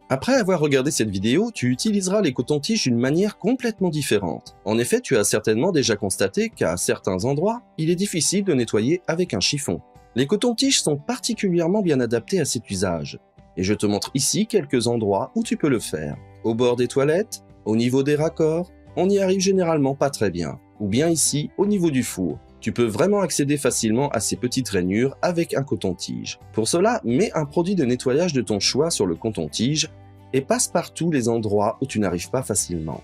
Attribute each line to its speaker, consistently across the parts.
Speaker 1: Après avoir regardé cette vidéo, tu utiliseras les cotons-tiges d'une manière complètement différente. En effet, tu as certainement déjà constaté qu'à certains endroits, il est difficile de nettoyer avec un chiffon. Les cotons-tiges sont particulièrement bien adaptés à cet usage. Et je te montre ici quelques endroits où tu peux le faire. Au bord des toilettes, au niveau des raccords, on n'y arrive généralement pas très bien. Ou bien ici, au niveau du four. Tu peux vraiment accéder facilement à ces petites rainures avec un coton-tige. Pour cela, mets un produit de nettoyage de ton choix sur le coton-tige et passe par tous les endroits où tu n'arrives pas facilement.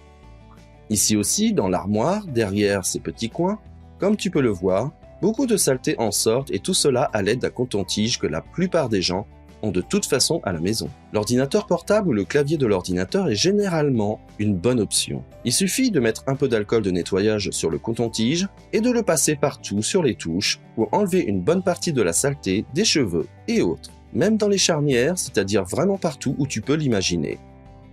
Speaker 1: Ici aussi, dans l'armoire, derrière ces petits coins, comme tu peux le voir, beaucoup de saletés en sortent et tout cela à l'aide d'un coton-tige que la plupart des gens ont de toute façon à la maison. L'ordinateur portable ou le clavier de l'ordinateur est généralement une bonne option. Il suffit de mettre un peu d'alcool de nettoyage sur le coton-tige et de le passer partout sur les touches pour enlever une bonne partie de la saleté des cheveux et autres. Même dans les charnières, c'est-à-dire vraiment partout où tu peux l'imaginer.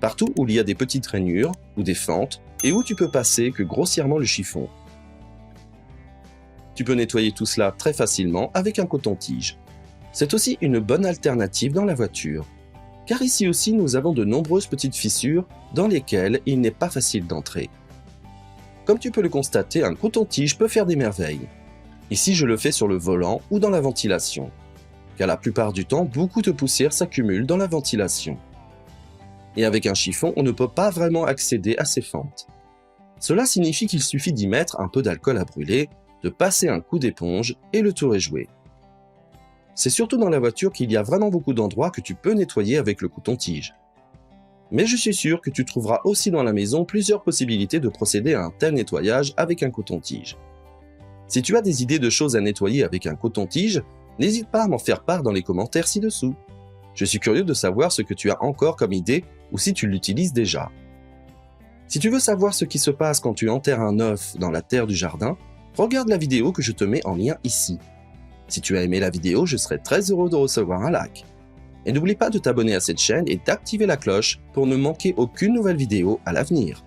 Speaker 1: Partout où il y a des petites rainures ou des fentes et où tu peux passer que grossièrement le chiffon. Tu peux nettoyer tout cela très facilement avec un coton-tige. C'est aussi une bonne alternative dans la voiture, car ici aussi nous avons de nombreuses petites fissures dans lesquelles il n'est pas facile d'entrer. Comme tu peux le constater, un coton-tige peut faire des merveilles. Ici je le fais sur le volant ou dans la ventilation, car la plupart du temps beaucoup de poussière s'accumule dans la ventilation. Et avec un chiffon, on ne peut pas vraiment accéder à ces fentes. Cela signifie qu'il suffit d'y mettre un peu d'alcool à brûler, de passer un coup d'éponge et le tour est joué. C'est surtout dans la voiture qu'il y a vraiment beaucoup d'endroits que tu peux nettoyer avec le coton-tige. Mais je suis sûr que tu trouveras aussi dans la maison plusieurs possibilités de procéder à un tel nettoyage avec un coton-tige. Si tu as des idées de choses à nettoyer avec un coton-tige, n'hésite pas à m'en faire part dans les commentaires ci-dessous. Je suis curieux de savoir ce que tu as encore comme idée ou si tu l'utilises déjà. Si tu veux savoir ce qui se passe quand tu enterres un œuf dans la terre du jardin, regarde la vidéo que je te mets en lien ici. Si tu as aimé la vidéo, je serai très heureux de recevoir un like. Et n'oublie pas de t'abonner à cette chaîne et d'activer la cloche pour ne manquer aucune nouvelle vidéo à l'avenir.